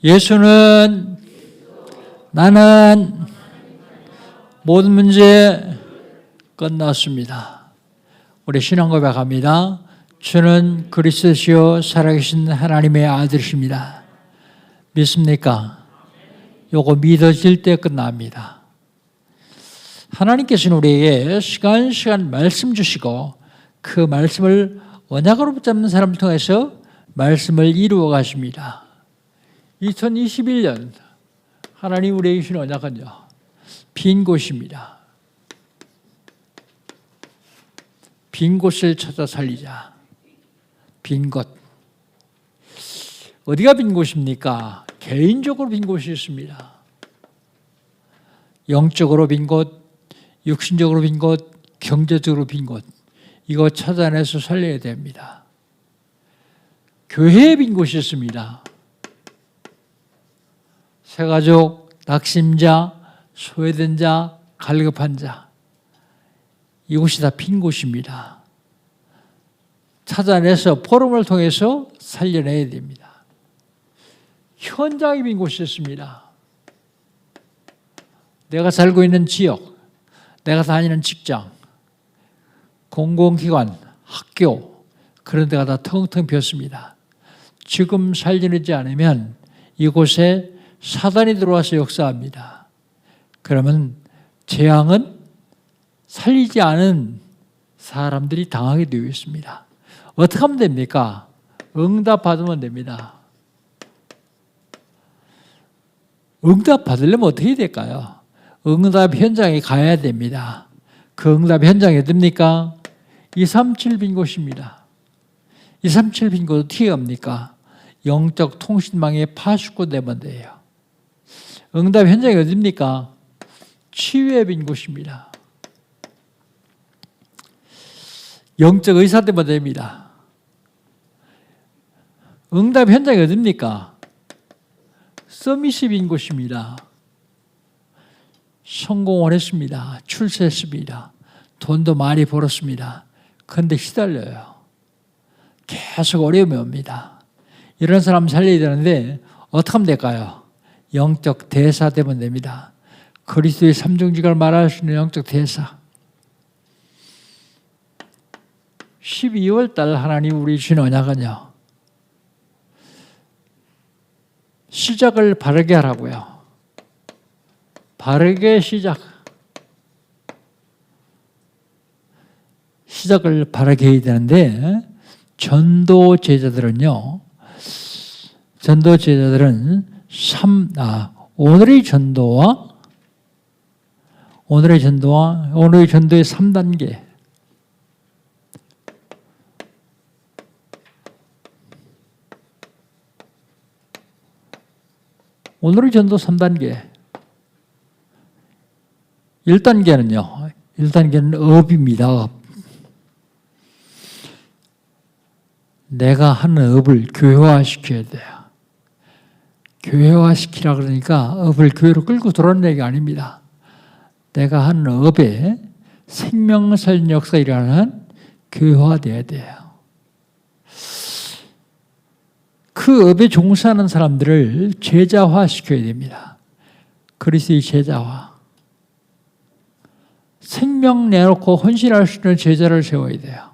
예수는 나는 모든 문제 끝났습니다. 우리 신앙 고백합니다. 주는 그리스도시요 살아계신 하나님의 아들이십니다. 믿습니까? 요거 믿어질 때 끝납니다. 하나님께서는 우리에게 시간 말씀 주시고 그 말씀을 언약으로 붙잡는 사람을 통해서 말씀을 이루어 가십니다. 2021년 하나님 우리에게 주신 언약은요, 빈 곳입니다. 빈 곳을 찾아 살리자. 빈 곳. 어디가 빈 곳입니까? 개인적으로 빈 곳이 있습니다. 영적으로 빈 곳, 육신적으로 빈 곳, 경제적으로 빈 곳. 이거 찾아내서 살려야 됩니다. 교회에 빈 곳이 있습니다. 새가족, 낙심자, 소외된 자, 갈급한 자. 이곳이 다 빈 곳입니다. 찾아내서 포럼을 통해서 살려내야 됩니다. 현장에 빈 곳이 있습니다. 내가 살고 있는 지역, 내가 다니는 직장, 공공기관, 학교, 그런 데가 다 텅텅 비었습니다. 지금 살려내지 않으면 이곳에 사단이 들어와서 역사합니다. 그러면 재앙은 살리지 않은 사람들이 당하게 되어 있습니다. 어떻게 하면 됩니까? 응답 받으면 됩니다. 응답 받으려면 어떻게 해야 될까요? 응답 현장에 가야 됩니다. 그 응답 현장이 어딥니까? 237 빈 곳입니다. 237 빈 곳은 어떻게 합니까? 영적 통신망에 파수꾼되면 돼요. 응답 현장이 어딥니까? 치유의 빈 곳입니다. 영적 의사 되면 됩니다. 응답 현장이 어딥니까? 서밋이 빈 곳입니다. 성공을 했습니다. 출세했습니다. 돈도 많이 벌었습니다. 그런데 시달려요. 계속 어려움이 옵니다. 이런 사람 살려야 되는데 어떻게 하면 될까요? 영적 대사 되면 됩니다. 그리스도의 삼중직을 말할 수 있는 영적 대사. 12월 달 하나님 우리 주신 언약은요, 시작을 바르게 하라고요. 바르게 시작을 바르게 해야 되는데, 전도 제자들은 오늘의 전도의 3단계. 오늘의 전도 3단계. 1단계는 업입니다. 업. 내가 하는 업을 교회화시켜야 돼요. 교회화시키라 그러니까 업을 교회로 끌고 들어오는 얘기가 아닙니다. 내가 하는 업에 생명 살리는 역사가 일어나는 교회화되어야 돼요. 그 업에 종사하는 사람들을 제자화시켜야 됩니다. 그리스도의 제자화. 생명 내놓고 헌신할 수 있는 제자를 세워야 돼요.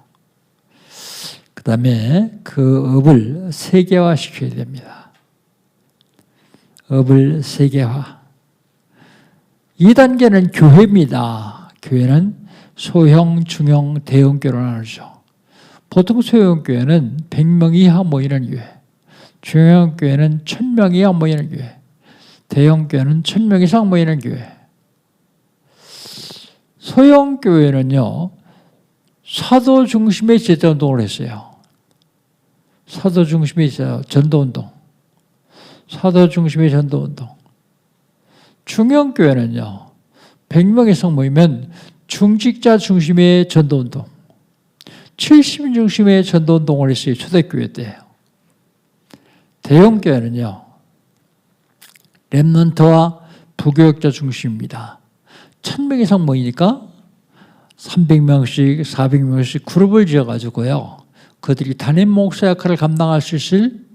그 다음에 그 업을 세계화시켜야 됩니다. 업을 세계화. 2단계는 교회입니다. 교회는 소형, 중형, 대형 교회로 나누죠. 보통 소형 교회는 100명 이하 모이는 교회, 중형 교회는 1000명 이하 모이는 교회, 대형 교회는 1000명 이상 모이는 교회. 소형 교회는요, 사도 중심의 제자운동을 했어요. 사도 중심의 전도운동. 사도 중심의 전도운동. 중형 교회는요, 100명 이상 모이면 중직자 중심의 전도운동. 70인 중심의 전도운동을 했어요. 초대교회 때. 대형 교회는요, 렘넌트와 부교역자 중심입니다. 1000명 이상 모이니까 300명씩, 400명씩 그룹을 지어가지고요, 그들이 단임 목사 역할을 감당할 수 있을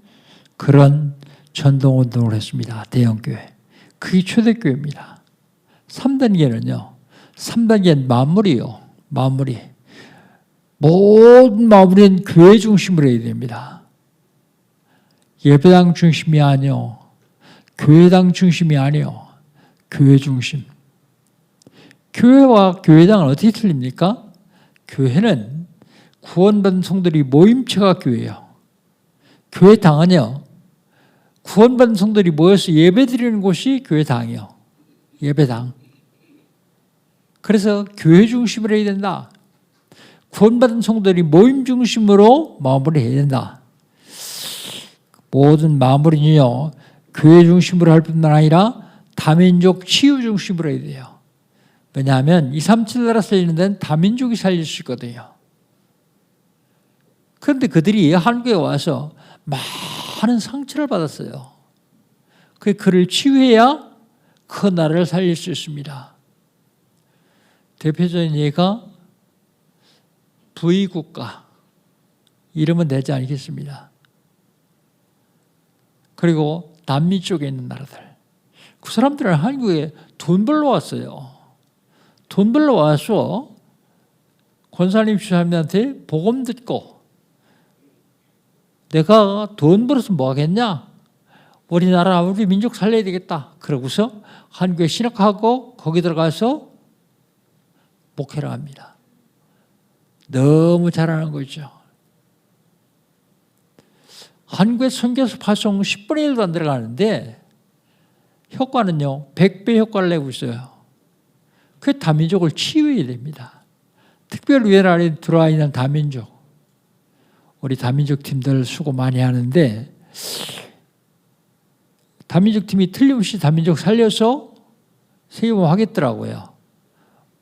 그런 전동운동을 했습니다. 대형교회. 그게 초대교회입니다. 3단계는요. 3단계는 마무리요. 마무리. 모든 마무리는 교회 중심으로 해야 됩니다. 예배당 중심이 아니요. 교회당 중심이 아니요. 교회 중심. 교회와 교회당은 어떻게 틀립니까? 교회는 구원받은 성들이 모임체가 교회예요. 교회당은요. 구원받은 성들이 모여서 예배드리는 곳이 교회당이요. 예배당. 그래서 교회 중심으로 해야 된다. 구원받은 성들이 모임 중심으로 마무리해야 된다. 모든 마무리는요. 교회 중심으로 할 뿐만 아니라 다민족 치유 중심으로 해야 돼요. 왜냐하면 237 나라 살리는 데는 다민족이 살릴 수 있거든요. 그런데 그들이 한국에 와서 많은 상처를 받았어요. 그를 치유해야 그 나라를 살릴 수 있습니다. 대표적인 예가 V국가 이름은 내지 않겠습니다. 그리고 남미 쪽에 있는 나라들. 그 사람들은 한국에 돈 벌러 왔어요. 돈 벌러 와서 권사님 주사님한테 복음 듣고 내가 돈 벌어서 뭐 하겠냐? 우리나라 우리 민족 살려야 되겠다. 그러고서 한국에 신학하고 거기 들어가서 목회를 합니다. 너무 잘하는 거죠. 한국의 선교사 파송 10분의 1도 안 들어가는데 효과는요. 100배 효과를 내고 있어요. 그 다민족을 치유해야 됩니다. 특별위원회 안에 들어와 있는 다민족. 우리 다민족 팀들 수고 많이 하는데 다민족 팀이 틀림없이 다민족 살려서 세계보험 하겠더라고요.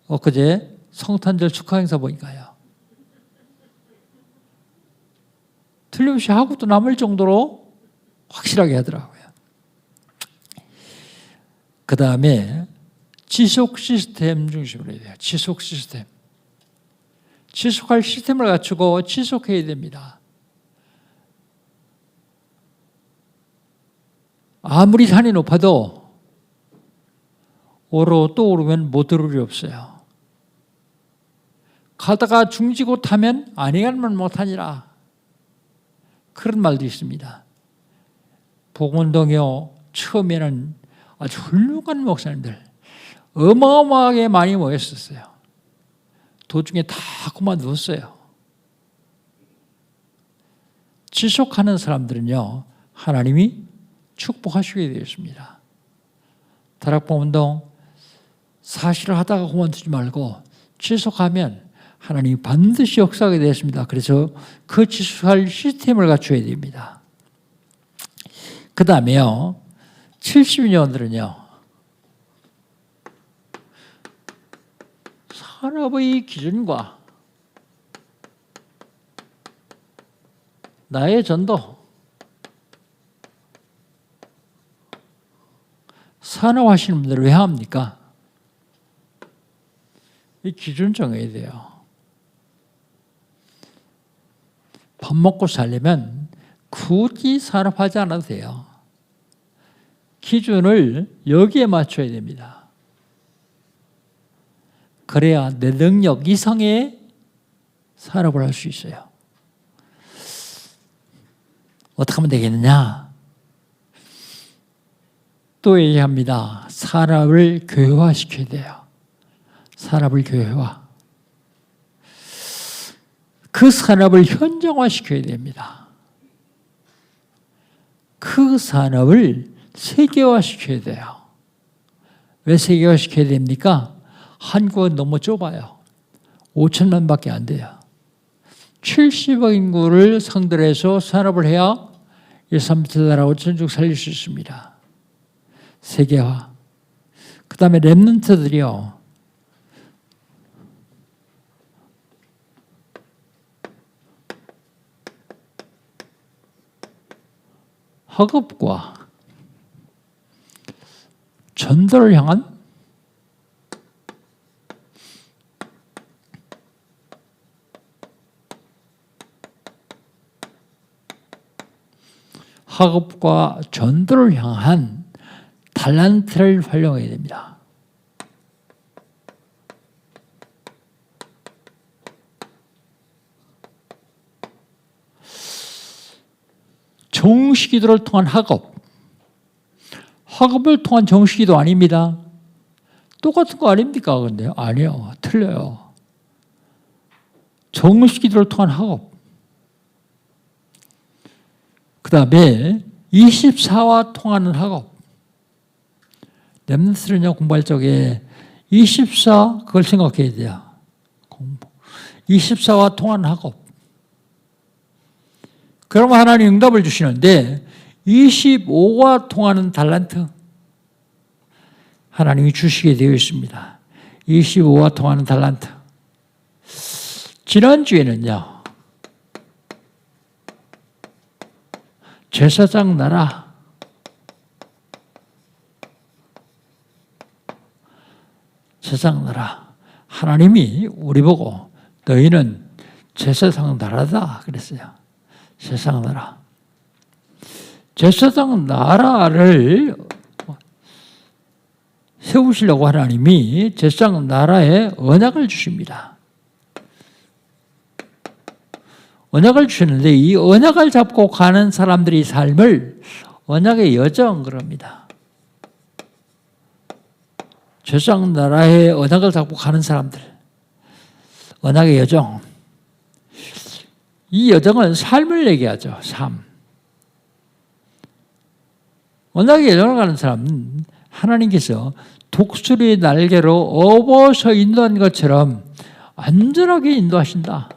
엊그제 성탄절 축하 행사 보니까요. 틀림없이 하고도 남을 정도로 확실하게 하더라고요. 그 다음에 지속 시스템 중심으로 해야 돼요. 지속 시스템. 지속할 시스템을 갖추고 지속해야 됩니다. 아무리 산이 높아도 오르고 또 오르면 못 오를 일 없어요. 가다가 중지고 타면 아니 가면 못하니라. 그런 말도 있습니다. 복음운동이요. 처음에는 아주 훌륭한 목사님들 어마어마하게 많이 모였었어요. 도중에 다 그만두었어요. 지속하는 사람들은요. 하나님이 축복하시게 되었습니다. 다락방운동 사실을 하다가 그만두지 말고 지속하면 하나님이 반드시 역사하게 되었습니다. 그래서 그 지속할 시스템을 갖춰야 됩니다. 그 다음에요. 70년들은요. 산업의 기준과 나의 전도, 산업하시는 분들은 왜 합니까? 이 기준 정해야 돼요. 밥 먹고 살려면 굳이 산업하지 않아도 돼요. 기준을 여기에 맞춰야 됩니다. 그래야 내 능력 이상의 산업을 할 수 있어요. 어떻게 하면 되겠느냐? 또 얘기합니다. 산업을 교회화시켜야 돼요. 산업을 교회화. 그 산업을 현장화시켜야 됩니다. 그 산업을 세계화시켜야 돼요. 왜 세계화시켜야 됩니까? 한국은 너무 좁아요. 5천만밖에 안 돼요. 70억 인구를 상대로 해서 산업을 해야 1,300 나라 5천족 살릴 수 있습니다. 세계화. 그 다음에 랩런트들이요. 학업과 전도를 향한 학업과 전도를 향한 달란트를 활용해야 됩니다. 정식기도를 통한 학업을 통한 정식기도 아닙니다. 똑같은 거 아닙니까? 근데 아니요, 틀려요. 정식기도를 통한 학업. 그 다음에 24와 통하는 학업. 렘넌트는요, 공부할 적에 24 그걸 생각해야 돼요. 공부. 24와 통하는 학업. 그러면 하나님 응답을 주시는데 25와 통하는 달란트 하나님이 주시게 되어 있습니다. 25와 통하는 달란트. 지난주에는요, 제사장 나라, 제사장 나라. 하나님이 우리 보고 너희는 제사장 나라다 그랬어요. 제사장 나라. 제사장 나라를 세우시려고 하나님이 제사장 나라에 언약을 주십니다. 언약을 주시는데 이 언약을 잡고 가는 사람들의 삶을 언약의 여정 그럽니다. 제사장 나라의 언약을 잡고 가는 사람들. 언약의 여정. 이 여정은 삶을 얘기하죠. 삶. 언약의 여정을 가는 사람은 하나님께서 독수리의 날개로 업어서 인도한 것처럼 안전하게 인도하신다.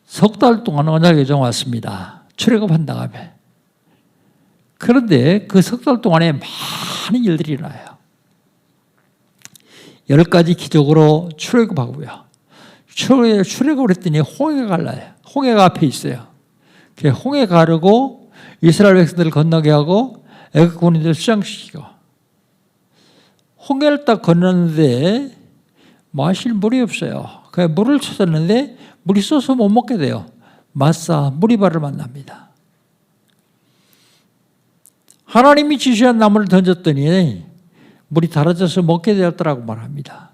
석 달 동안 언약의 여정 왔습니다. 출애굽한 다음에. 그런데 그 석 달 동안에 많은 일들이 일어나요. 10가지 기적으로 출애굽하고요. 출애굽을 했더니 홍해가 갈라요. 홍해가 앞에 있어요. 홍해 가르고 이스라엘 백성들을 건너게 하고 애국 군인들을 수장시키고 홍해를 딱 건너는데 마실 물이 없어요. 그래서 물을 찾았는데 물이 쏘서 못 먹게 돼요. 마사 무리바를 만납니다. 하나님이 지시한 나무를 던졌더니 물이 달아져서 먹게 되었더라고 말합니다.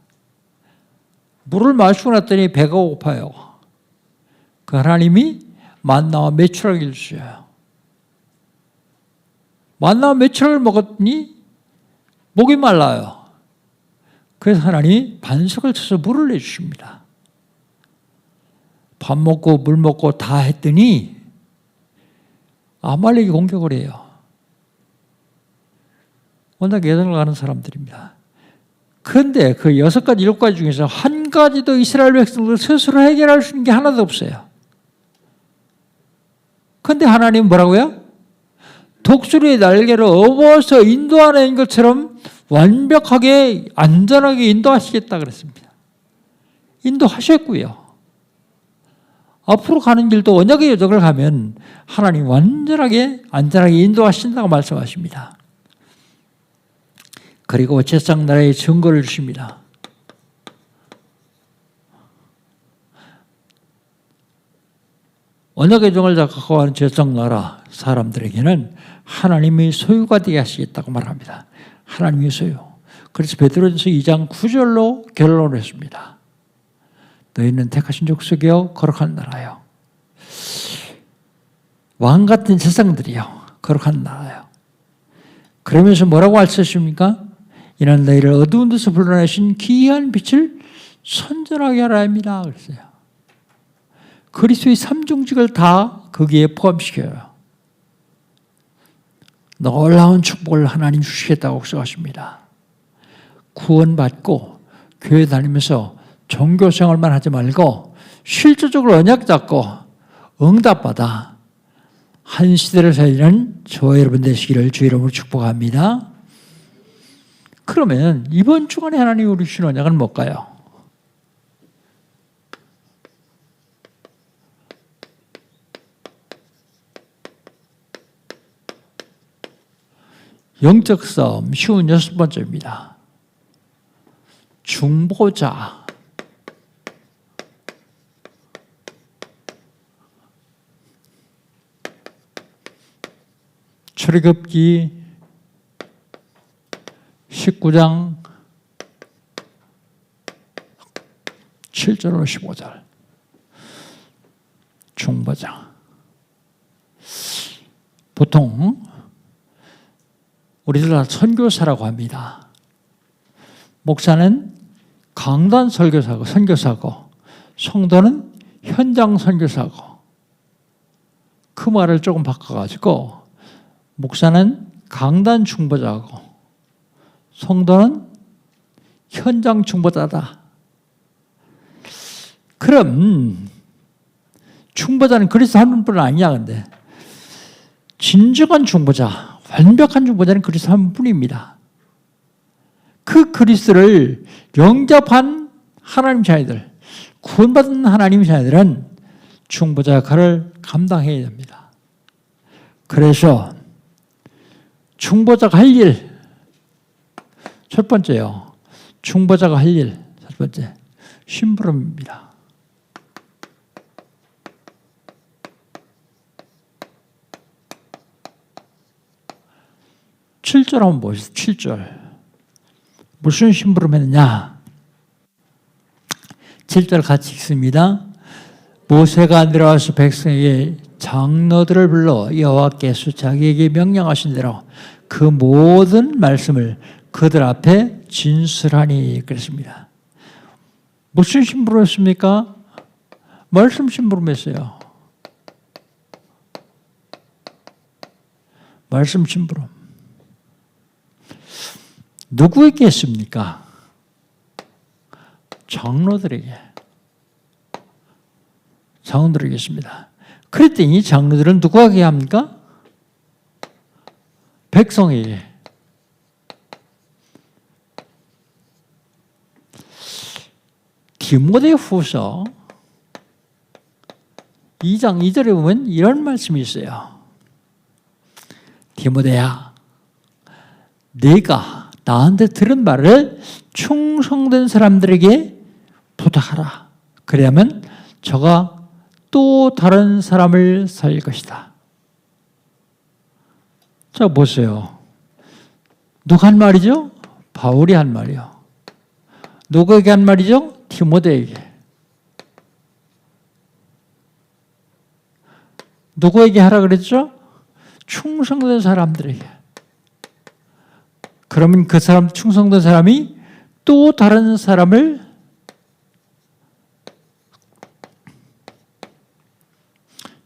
물을 마시고 났더니 배가 고파요. 그 하나님이 만나와 메추라기를 주셔요. 만나와 메추라기를 먹었더니 목이 말라요. 그래서 하나님이 반석을 쳐서 물을 내주십니다. 밥 먹고 물 먹고 다 했더니 아말렉이 공격을 해요. 워낙 예전을 가는 사람들입니다. 그런데 그 6가지, 7가지 중에서 한 가지도 이스라엘 백성들 스스로 해결할 수 있는 게 하나도 없어요. 그런데 하나님은 뭐라고요? 독수리의 날개로 업어서 인도하는 것처럼 완벽하게 안전하게 인도하시겠다 그랬습니다. 인도하셨고요. 앞으로 가는 길도 언약의 여정을 가면 하나님 완전하게 안전하게 인도하신다고 말씀하십니다. 그리고 제사장 나라의 증거를 주십니다. 언약의 정을 갖고 가는 제사장 나라 사람들에게는 하나님의 소유가 되게 하시겠다고 말합니다. 하나님의 소유. 그래서 베드로전서 2장 9절로 결론을 했습니다. 너희는 택하신 족속이요 거룩한 나라요. 왕 같은 제사장들이요 거룩한 나라요. 그러면서 뭐라고 알려주십니까? 이는 너희를 어두운 데서 불러내신 귀한 빛을 선전하게 하라 합니다. 그랬어요. 그리스도의 삼중직을 다 거기에 포함시켜요. 놀라운 축복을 하나님 주시겠다고 약속하십니다. 구원받고 교회 다니면서 종교생활만 하지 말고 실질적으로 언약 잡고 응답받아 한 시대를 살리는 저와 여러분 되시기를 주의 이름으로 축복합니다. 그러면 이번 주간에 하나님이 우리 주신 언약은 뭘까요? 영적 싸움 쉬운 6번째입니다. 중보자. 출애굽기 19장 7절로 15절. 중보자. 보통 우리들 다 선교사라고 합니다. 목사는 강단 설교사고 선교사고 성도는 현장 선교사고, 그 말을 조금 바꿔가지고 목사는 강단 중보자고 성도는 현장 중보자다. 그럼 중보자는 그리스도 한 분뿐 아니냐? 근데 진정한 중보자, 완벽한 중보자는 그리스도 한 분입니다. 그 그리스도를 영접한 하나님 자녀들, 구원받은 하나님 자녀들은 중보자 역할을 감당해야 됩니다. 그래서 중보자가 할 일, 첫 번째요. 중보자가 할 일, 첫 번째, 심부름입니다. 7절 한번 보시죠. 7절. 무슨 심부름 했느냐? 7절 같이 읽습니다. 모세가 내려와서 백성에게 장로들을 불러 여호와께서 자기에게 명령하신 대로 그 모든 말씀을 그들 앞에 진술하니 그랬습니다. 무슨 심부름했습니까? 말씀 심부름했어요. 말씀 심부름. 누구에게 했습니까? 장로들에게. 장로들에게 했습니다. 그랬더니 장로들은 누구에게 합니까? 백성에게. 디모데후서 2장 2절에 보면 이런 말씀이 있어요. 디모데야, 네가 나한테 들은 말을 충성된 사람들에게 부탁하라. 그래야만 저가 또 다른 사람을 살릴 것이다. 자, 보세요. 누가 한 말이죠? 바울이 한 말이요. 누구에게 한 말이죠? 디모데에게. 누구에게 하라 그랬죠? 충성된 사람들에게. 그러면 그 사람, 충성된 사람이 또 다른 사람을,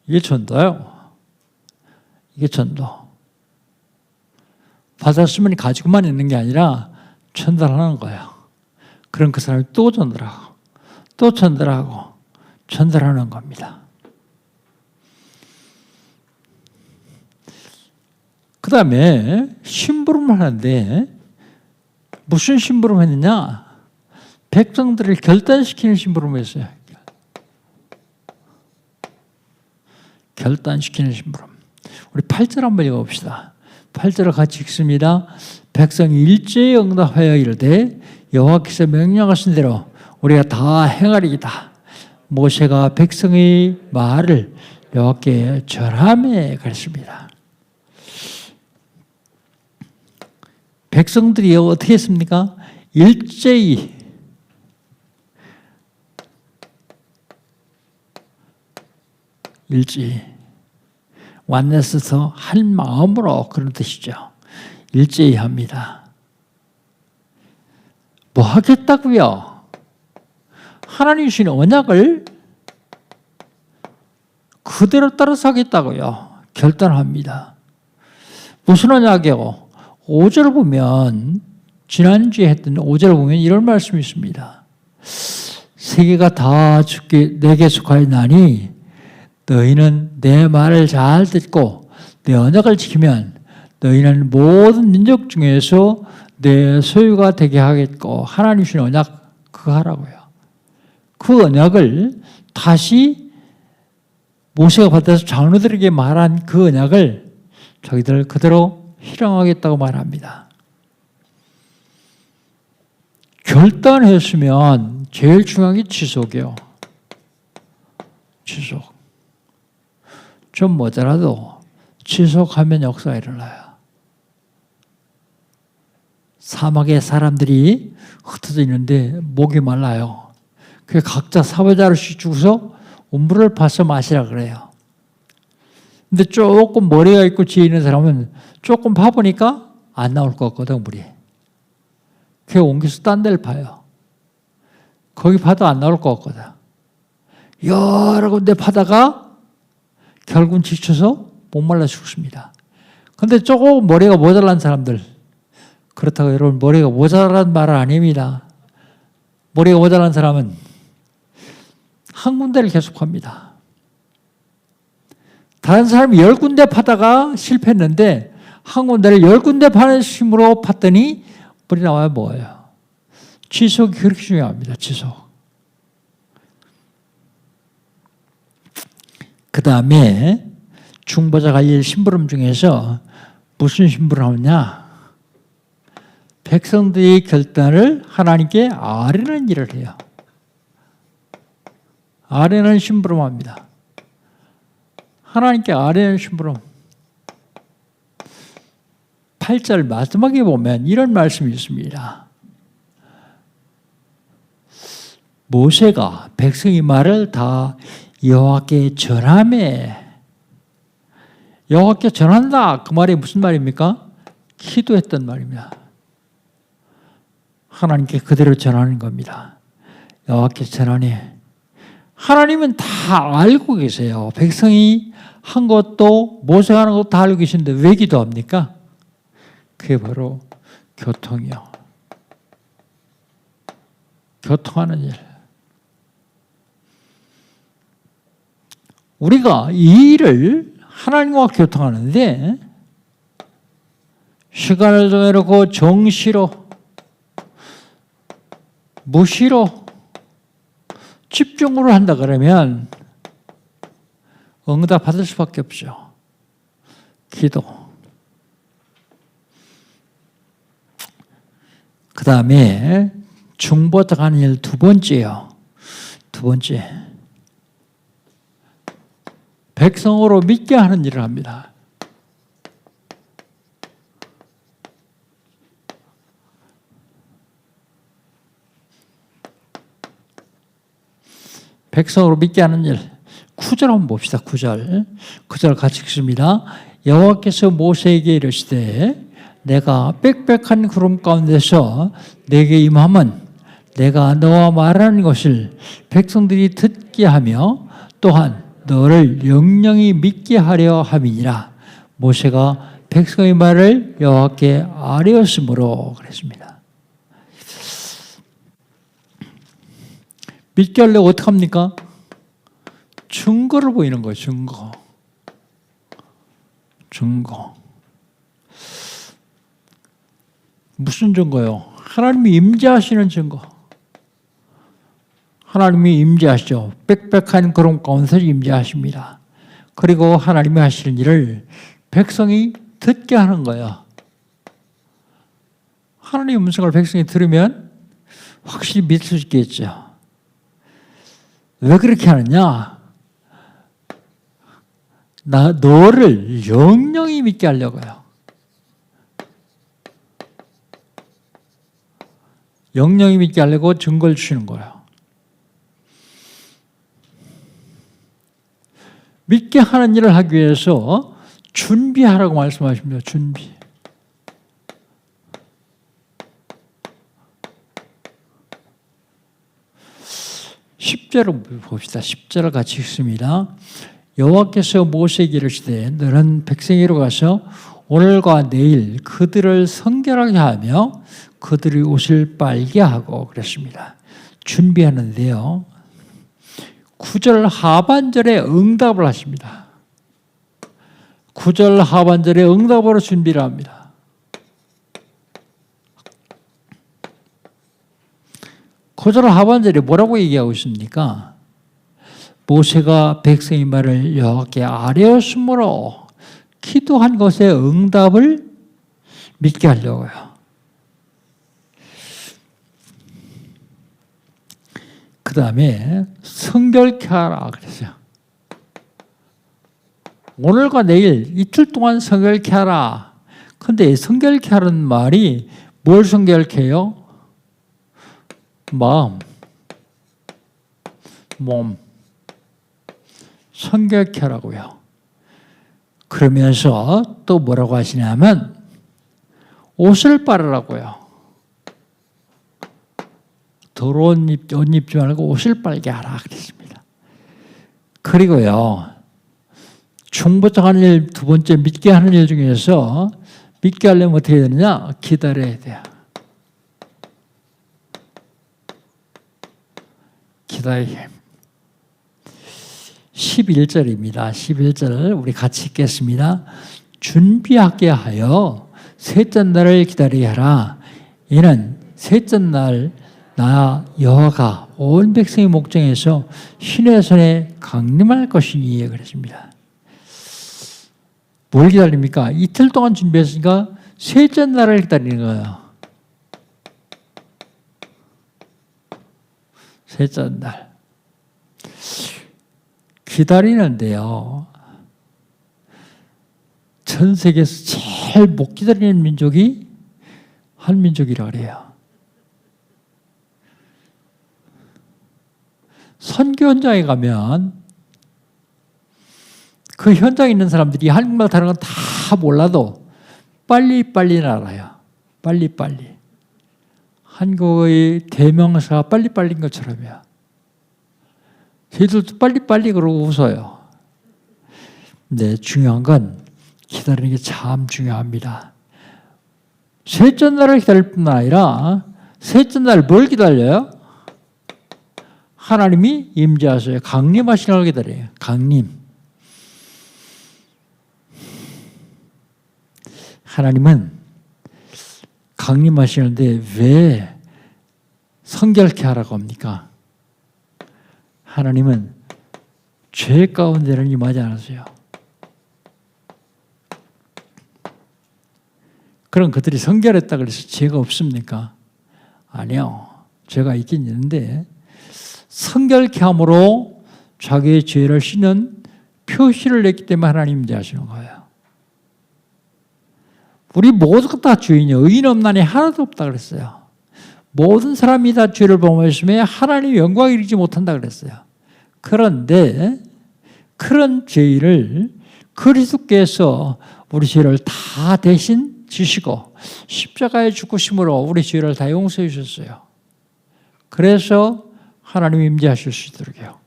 이게 전도요. 이게 전도. 받았으면 가지고만 있는 게 아니라 전달하는 거예요. 그럼 그 사람이 또 전달하고, 또 전달하고, 전달하는 겁니다. 그 다음에 심부름을 하는데 무슨 심부름 했느냐? 백성들을 결단시키는 심부름을 했어요. 결단시키는 심부름. 우리 8절 한번 읽어봅시다. 8절을 같이 읽습니다. 백성이 일제히 응답하여 이르되 여호와께서 명령하신 대로 우리가 다 행하리이다. 모세가 백성의 말을 여호와께 절하매 그랬습니다. 백성들이 어떻게 했습니까? 일제히 완내서서 할 마음으로, 그런 뜻이죠. 일제히 합니다. 뭐 하겠다고요? 하나님 주신 언약을 그대로 따라서 하겠다고요. 결단합니다. 무슨 언약이요? 5절 보면, 지난주에 했던 5절 보면 이런 말씀이 있습니다. 세계가 다 내게 속하였나니 너희는 내 말을 잘 듣고 내 언약을 지키면 너희는 모든 민족 중에서 내 소유가 되게 하겠고, 하나님 주신 언약 그거 하라고요. 그 언약을 다시 모세가 받아서 장로들에게 말한 그 언약을 자기들 그대로 실행하겠다고 말합니다. 결단했으면 제일 중요한 게 지속이에요. 지속. 좀 모자라도 지속하면 역사가 일어나요. 사막에 사람들이 흩어져 있는데 목이 말라요. 그래서 각자 사부자루씩 주고서 물을 파서 마시라 그래요. 근데 조금 머리가 있고 지혜 있는 사람은 조금 파보니까 안 나올 것 같거든, 물이. 그래서 옮겨서 딴 데를 파요. 거기 파도 안 나올 것 같거든. 여러 군데 파다가 결국은 지쳐서 목말라 죽습니다. 근데 조금 머리가 모자란 사람들, 그렇다고 여러분 머리가 모자란 말은 아닙니다. 머리가 모자란 사람은 한 군데를 계속합니다. 다른 사람이 10군데 파다가 실패했는데 한 군데를 10군데 파는 힘으로 팠더니 물이 나와야 뭐예요? 지속이 그렇게 중요합니다. 지속. 그 다음에 중보자가 이 심부름 중에서 무슨 심부름을 하느냐? 백성들의 결단을 하나님께 아뢰는 일을 해요. 아뢰는 심부름합니다. 하나님께 아뢰는 심부름. 8절 마지막에 보면 이런 말씀이 있습니다. 모세가 백성의 말을 다 여호와께 전하매, 여호와께 전한다. 그 말이 무슨 말입니까? 기도했던 말입니다. 하나님께 그대로 전하는 겁니다. 여호와께 전하니 하나님은 다 알고 계세요. 백성이 한 것도 모세가 하는 것도 다 알고 계신데 왜 기도합니까? 그게 바로 교통이요. 교통하는 일. 우리가 이 일을 하나님과 교통하는데 시간을 정해놓고 정시로 무시로 집중으로 한다 그러면 응답 받을 수밖에 없죠. 기도. 그 다음에 중보자가 하는 일 두 번째요. 두 번째. 백성으로 믿게 하는 일을 합니다. 백성으로 믿게 하는 일. 9절 한번 봅시다. 9절. 9절 같이 읽습니다. 여호와께서 모세에게 이르시되 내가 빽빽한 구름 가운데서 내게 임함은 내가 너와 말하는 것을 백성들이 듣게 하며 또한 너를 영영히 믿게 하려 함이니라. 모세가 백성의 말을 여호와께 아뢰었으므로 그랬습니다. 믿게 하려고 어떻게 합니까? 증거를 보이는 거예요. 증거. 증거. 무슨 증거요? 하나님이 임재하시는 증거. 하나님이 임재하시죠. 빽빽한 구름 가운데서 임재하십니다. 그리고 하나님이 하시는 일을 백성이 듣게 하는 거예요. 하나님의 음성을 백성이 들으면 확실히 믿을 수 있겠죠. 왜 그렇게 하느냐? 너를 영영히 믿게 하려고요. 영영히 믿게 하려고 증거를 주시는 거예요. 믿게 하는 일을 하기 위해서 준비하라고 말씀하십니다. 준비. (10절을) 봅시다. 10절을 같이 읽습니다. 여호와께서 모세에게 이르시되 너는 백성에게로 가서 오늘과 내일 그들을 성결하게 하며 그들의 옷을 빨게 하고 그랬습니다. 준비하는데요. 9절 하반절에 응답을 하십니다. 9절 하반절에 응답으로 준비를 합니다. 구절 하반절에 뭐라고 얘기하고 있습니까? 모세가 백성의 말을 여호와께 아뢰었으므로 기도한 것에 응답을 믿게 하려고요. 그 다음에 성결케 하라 그랬어요. 오늘과 내일 이틀 동안 성결케 하라. 근데 성결케 하라는 말이 뭘 성결케 해요? 마음, 몸. 성결케 하라고요. 그러면서 또 뭐라고 하시냐면 옷을 빨으라고요. 더러운 옷 입지 말고 옷을 빨게 하라 그랬습니다. 그리고요. 중보자하는 일, 두 번째 믿게 하는 일 중에서 믿게 하려면 어떻게 해야 되느냐? 기다려야 돼요. 기다려야 11절입니다. 11절 우리 같이 읽겠습니다. 준비하게 하여 셋째 날을 기다리게 하라. 이는 셋째 날 나 여호와가 온 백성의 목전에서 신의 손에 강림할 것이니 그랬습니다. 뭘 기다립니까? 이틀 동안 준비했으니까 셋째 날을 기다리는 거예요. 셋째 날. 기다리는데요. 전 세계에서 제일 못 기다리는 민족이 한민족이라고 그래요. 선교 현장에 가면 그 현장에 있는 사람들이 한국말 다른 건 다 몰라도 빨리빨리 알아요. 빨리빨리. 한국의 대명사가 빨리빨리인 것처럼요. 저희들도 빨리빨리 그러고 웃어요. 근데 중요한 건 기다리는 게 참 중요합니다. 셋째 날을 기다릴 뿐만 아니라 셋째 날 뭘 기다려요? 하나님이 임재하셔요. 강림하시는 걸 기다려요. 강림. 하나님은 강림하시는데 왜 성결케 하라고 합니까? 하나님은 죄 가운데는 임하지 않으세요. 그럼 그들이 성결했다 그래서 죄가 없습니까? 아니요. 죄가 있긴 있는데 성결케 함으로 자기의 죄를 씻는 표시를 냈기 때문에 하나님 임재하시는 거예요. 우리 모두가 다 죄인이요. 의인 없나니 하나도 없다 그랬어요. 모든 사람이 다 죄를 범하였으며 하나님의 영광을 이루지 못한다 그랬어요. 그런데 그런 죄를 그리스도께서 우리 죄를 다 대신 지시고 십자가에 죽으심으로 우리 죄를 다 용서해 주셨어요. 그래서 하나님이 임재하실 수 있도록요.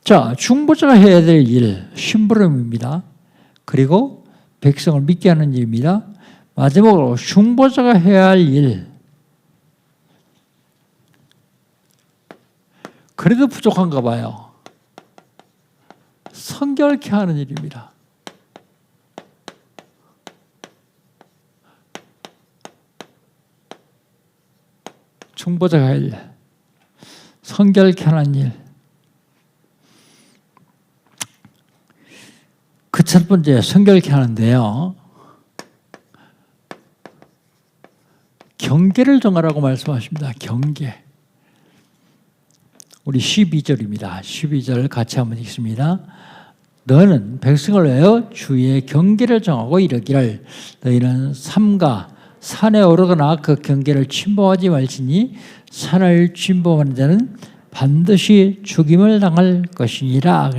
자, 중보자가 해야 될 일, 심부름입니다. 그리고 백성을 믿게 하는 일입니다. 마지막으로 중보자가 해야 할 일. 그래도 부족한가 봐요. 성결케 하는 일입니다. 중보자가 할 일. 성결케 하는 일. 그 첫 번째 성결케 하는데요. 경계를 정하라고 말씀하십니다. 경계. 우리 12절입니다. 12절 같이 한번 읽습니다. 너는 백성을 위하여 주의 경계를 정하고 이르기를 너희는 삼가 산에 오르거나 그 경계를 침범하지 말지니 산을 침범하는 자는 반드시 죽임을 당할 것이니라.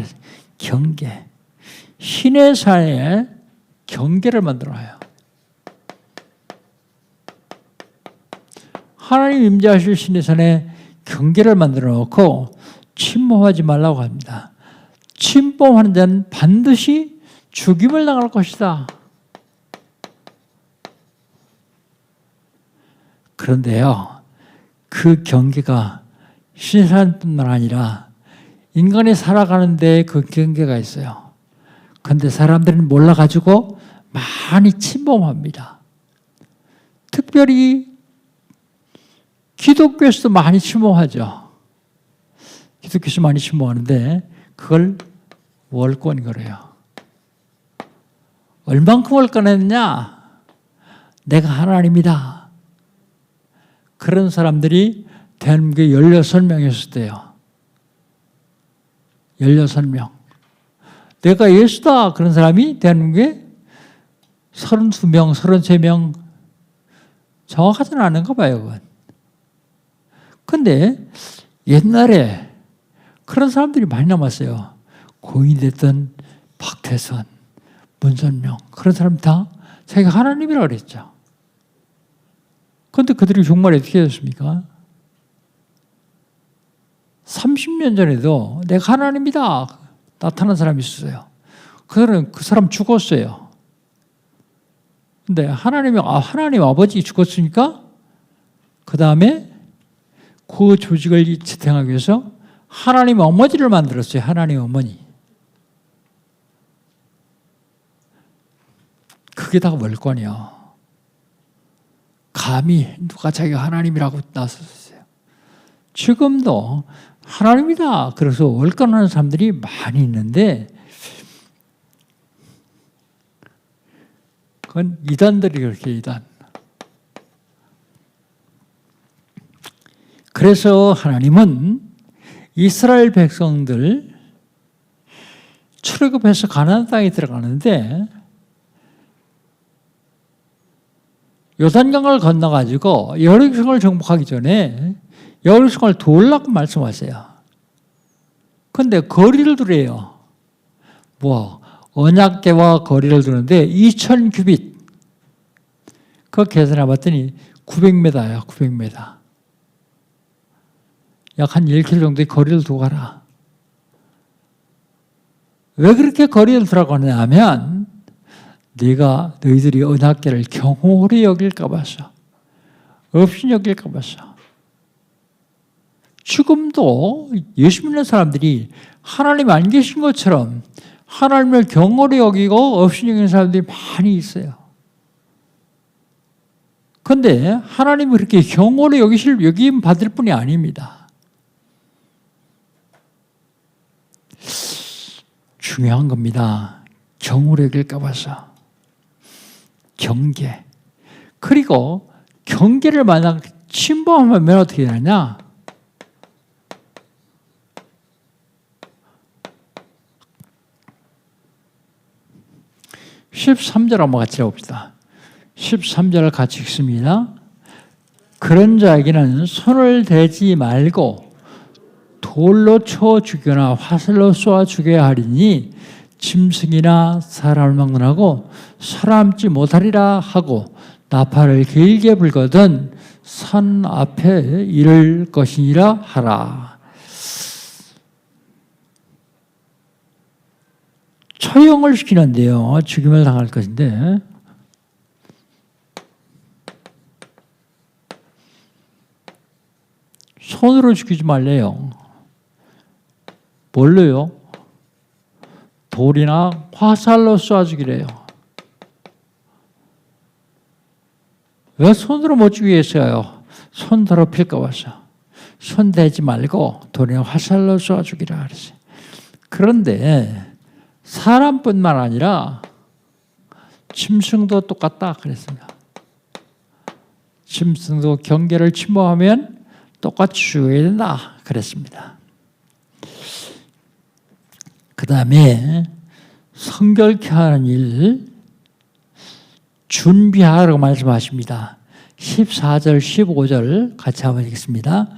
경계. 신의 산에 경계를 만들어놔요. 하나님 임재하실 신의 산에 경계를 만들어 놓고 침범하지 말라고 합니다. 침범하는 자는 반드시 죽임을 당할 것이다. 그런데요, 그 경계가 신의 산뿐만 아니라 인간이 살아가는데 그 경계가 있어요. 그런데 사람들은 몰라가지고 많이 침범합니다. 특별히 기독교에서도 많이 침범하죠. 기독교에서 많이 침범하는데 그걸 월권 거래요. 얼만큼 월권했냐? 내가 하나님이다. 그런 사람들이 대한민국에 16명이었을 때요. 16명. 내가 예수다 그런 사람이 대한민국에 32명, 33명 정확하지는 않은가 봐요. 그건. 근데 옛날에 그런 사람들이 많이 남았어요. 고인이 됐던 박태선, 문선명 그런 사람 다 자기가 하나님이라고 그랬죠. 그런데 그들이 종말에 어떻게 됐습니까? 30년 전에도 내가 하나님이다 나타난 사람이 있었어요. 그 사람 죽었어요. 근데 하나님 아버지 죽었으니까 그 다음에 그 조직을 지탱하기 위해서 하나님 어머니를 만들었어요. 하나님 어머니. 그게 다 월권이요. 감히 누가 자기가 하나님이라고 나섰어요. 지금도 하나님이다. 그래서 월권하는 사람들이 많이 있는데 그건 이단들이 그렇게 이단. 그래서 하나님은 이스라엘 백성들 출애굽해서 가나안 땅에 들어가는데 요단강을 건너가지고 여리고성을 정복하기 전에 여리고성을 도우려고 말씀하세요. 그런데 거리를 두래요. 언약궤와 거리를 두는데 2000규빗. 그거 계산해 봤더니 900m야, 900m. 약 한 1km 정도의 거리를 두고 가라. 왜 그렇게 거리를 두라고 하냐 하면 너희들이 언약궤를 경홀히 여길까 봐서, 없이 여길까 봐서. 지금도 예수 믿는 사람들이 하나님 안 계신 것처럼 하나님을 경홀히 여기고 없이 여기는 사람들이 많이 있어요. 그런데 하나님이 그렇게 경홀히 여김 받을 뿐이 아닙니다. 중요한 겁니다. 경홀히 여길까 봐서. 경계. 그리고 경계를 만약 침범하면 어떻게 되느냐? (13절) 한번 같이 해봅시다. 13절을 같이 읽습니다. 그런 자에게는 손을 대지 말고 돌로 쳐 죽여나 화살로 쏘아 죽여야 하리니 짐승이나 사람을 막론하고 살아남지 못하리라 하고 나팔을 길게 불거든 산 앞에 이를 것이니라 하라. 처형을 시키는데요. 죽임을 당할 것인데 손으로 죽이지 말래요. 뭘로요? 돌이나 화살로 쏴 죽이래요. 왜 손으로 못 죽이겠어요? 손 더럽힐까 봐서. 손 대지 말고 돌이나 화살로 쏴 죽이라 그랬어요. 그런데 사람뿐만 아니라 짐승도 똑같다 그랬습니다. 짐승도 경계를 침범하면 똑같이 죽어야 된다 그랬습니다. 그 다음에 성결케 하는 일 준비하라고 말씀하십니다. 14절 15절 같이 한번 읽겠습니다.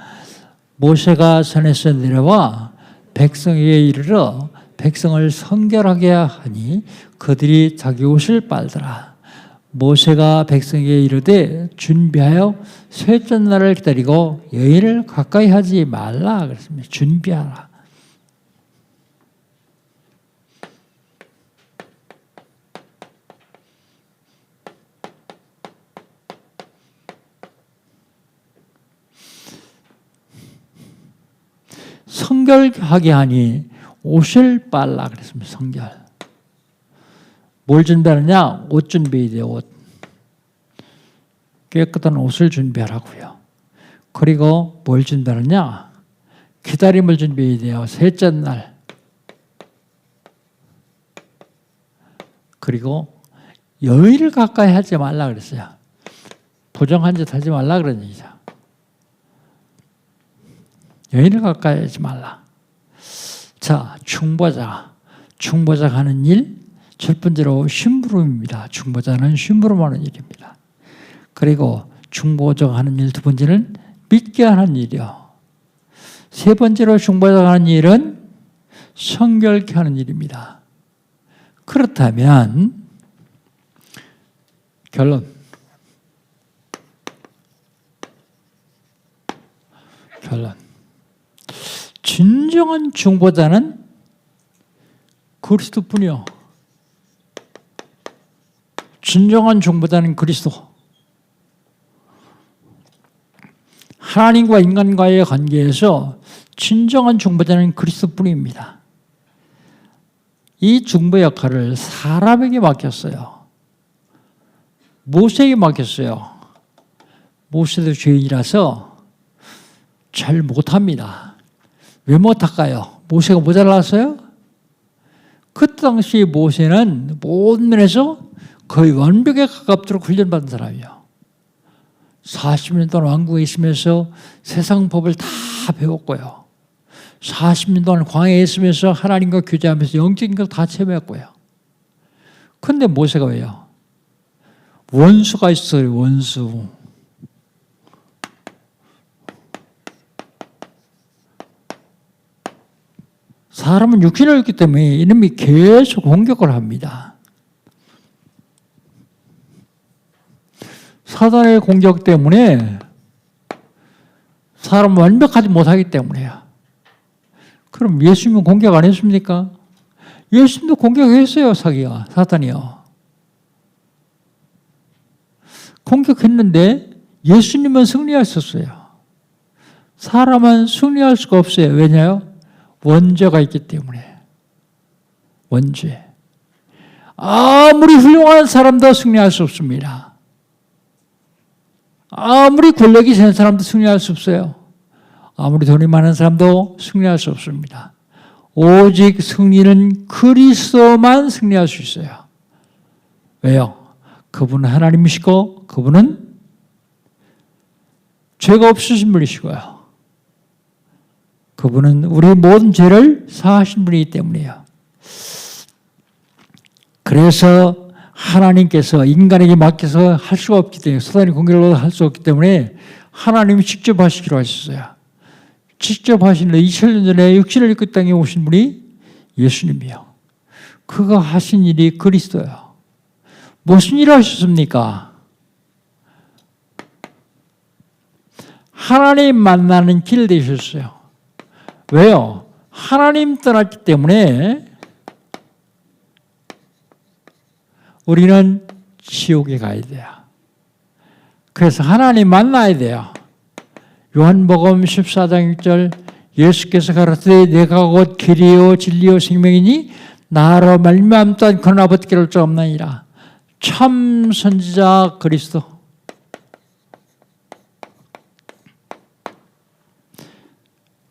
모세가 산에서 내려와 백성에게 이르러 백성을 성결하게 하니 그들이 자기 옷을 빨더라. 모세가 백성에게 이르되 준비하여 셋째 날을 기다리고 여인을 가까이 하지 말라 그랬습니다. 준비하라. 성결하게 하니 옷을 빨라 그랬습니다. 성결. 뭘 준비하느냐? 옷 준비해야 돼요. 옷. 깨끗한 옷을 준비하라고요. 그리고 뭘 준비하느냐? 기다림을 준비해야 돼요. 셋째 날. 그리고 여인을 가까이 하지 말라 그랬어요. 부정한 짓 하지 말라 그런 얘기죠. 여인을 가까이 하지 말라. 자, 중보자. 중보자가 하는 일, 첫 번째로 심부름입니다. 중보자는 심부름하는 일입니다. 그리고 중보자가 하는 일, 두 번째는 믿게 하는 일이요. 세 번째로 중보자가 하는 일은 성결케 하는 일입니다. 그렇다면 결론. 진정한 중보자는 그리스도뿐이요. 진정한 중보자는 그리스도. 하나님과 인간과의 관계에서 진정한 중보자는 그리스도뿐입니다. 이 중보 역할을 사람에게 맡겼어요. 모세에게 맡겼어요. 모세도 죄인이라서 잘 못합니다. 왜 못할까요? 모세가 모자랐어요? 그 당시 모세는 모든 면에서 거의 완벽에 가깝도록 훈련받은 사람이에요. 40년 동안 왕국에 있으면서 세상 법을 다 배웠고요. 40년 동안 광야에 있으면서 하나님과 교제하면서 영적인 걸 다 체험했고요. 그런데 모세가 왜요? 원수가 있어요. 원수. 사람은 육신을 입기 때문에 이놈이 계속 공격을 합니다. 사단의 공격 때문에 사람은 완벽하지 못하기 때문에요. 그럼 예수님은 공격 안 했습니까? 예수님도 공격했어요. 사단이요. 공격했는데 예수님은 승리하셨어요. 사람은 승리할 수가 없어요. 왜냐요? 원죄가 있기 때문에. 원죄. 아무리 훌륭한 사람도 승리할 수 없습니다. 아무리 권력이 센 사람도 승리할 수 없어요. 아무리 돈이 많은 사람도 승리할 수 없습니다. 오직 승리는 그리스도만 승리할 수 있어요. 왜요? 그분은 하나님이시고 그분은 죄가 없으신 분이시고요. 그분은 우리 모든 죄를 사하신 분이기 때문이에요. 그래서 하나님께서 인간에게 맡겨서 할 수가 없기 때문에, 사단이 공격을 할 수 없기 때문에 하나님이 직접 하시기로 하셨어요. 직접 하신 2000년 전에 육신을 입고 땅에 오신 분이 예수님이요. 그가 하신 일이 그리스도예요. 무슨 일을 하셨습니까? 하나님 만나는 길 되셨어요. 왜요? 하나님 떠났기 때문에 우리는 지옥에 가야 돼요. 그래서 하나님 만나야 돼요. 요한복음 14장 6절 예수께서 가라사대 내가 곧 길이요 진리요 생명이니 나로 말미암다 그런 아버지께로 올 자 없나니라. 참 선지자 그리스도.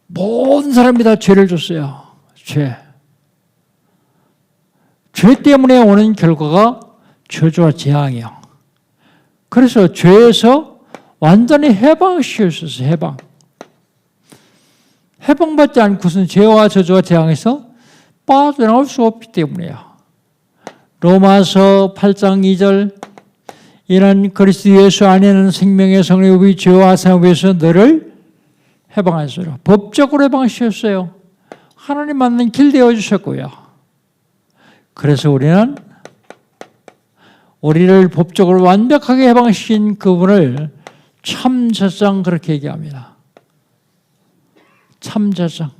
모든 사람이 다 죄를 줬어요. 죄 때문에 오는 결과가 저주와 재앙이요. 그래서 죄에서 완전히 해방시켰어요. 해방받지 않고서는 죄와 저주와 재앙에서 빠져나올 수 없기 때문이에요. 로마서 8장 2절 이는 그리스도 예수 안에는 생명의 성령이 우리 죄와 사함에서 너를 해방하셨어요. 법적으로 해방시켰어요. 하나님 만난 길 되어주셨고요. 그래서 우리를 법적으로 완벽하게 해방시킨 그분을 참젖장 그렇게 얘기합니다. 참젖장.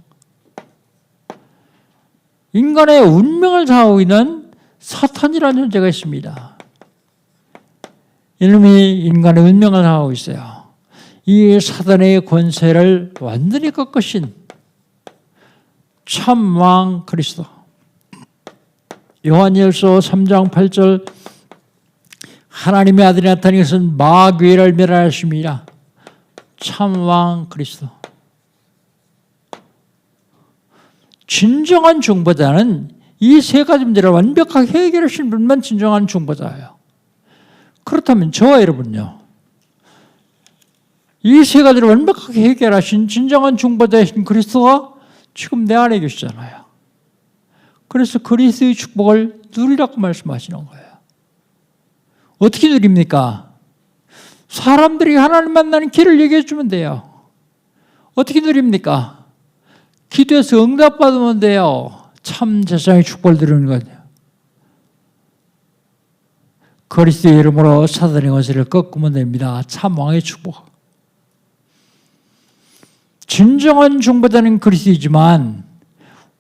인간의 운명을 장하고 있는 사탄이라는 존재가 있습니다. 이놈이 인간의 운명을 장하고 있어요. 이 사단의 권세를 완전히 꺾으신 참왕 그리스도. 요한일서 3장 8절 하나님의 아들이 나타난 것은 마귀를 멸하십니다. 참왕 그리스도. 진정한 중보자는 이 세 가지 문제를 완벽하게 해결하신 분만 진정한 중보자예요. 그렇다면 저와 여러분요. 이 세 가지를 완벽하게 해결하신 진정한 중보자이신 그리스도가 지금 내 안에 계시잖아요. 그래서 그리스도의 축복을 누리라고 말씀하시는 거예요. 어떻게 누립니까? 사람들이 하나님 만나는 길을 얘기해 주면 돼요. 어떻게 누립니까? 기도해서 응답받으면 돼요. 참 세상의 축복을 누리는 거예요. 그리스도의 이름으로 사단의 권세를 꺾으면 됩니다. 참 왕의 축복. 진정한 중보자는 그리스도이지만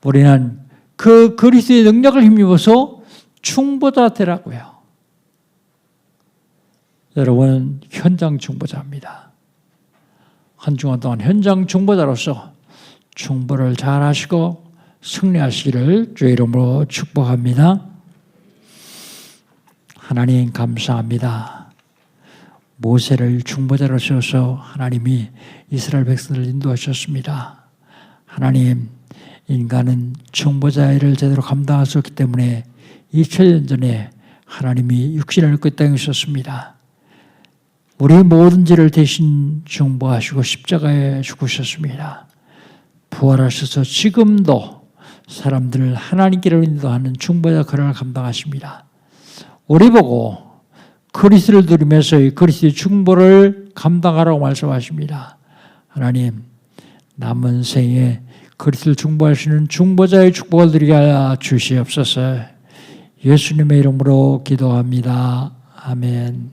우리는 그 그리스도의 능력을 힘입어서 중보자 되라고요. 여러분 현장 중보자입니다. 한 주간 동안 현장 중보자로서 중보를 잘 하시고 승리하시기를 주의 이름으로 축복합니다. 하나님 감사합니다. 모세를 중보자로 세워서 하나님이 이스라엘 백성들을 인도하셨습니다. 하나님, 인간은 중보자의 일을 제대로 감당할 수 없기 때문에 2000년 전에 하나님이 육신을 입고 이 땅에 있었습니다. 우리 모든 죄를 대신 중보하시고 십자가에 죽으셨습니다. 부활하셔서 지금도 사람들을 하나님께로 인도하는 중보자 역할을 감당하십니다. 우리 보고 그리스도를 누리면서 그리스도의 중보를 감당하라고 말씀하십니다. 하나님, 남은 생에 그리스도를 중보하시는 중보자의 축복을 드리게 하여 주시옵소서. 예수님의 이름으로 기도합니다. 아멘.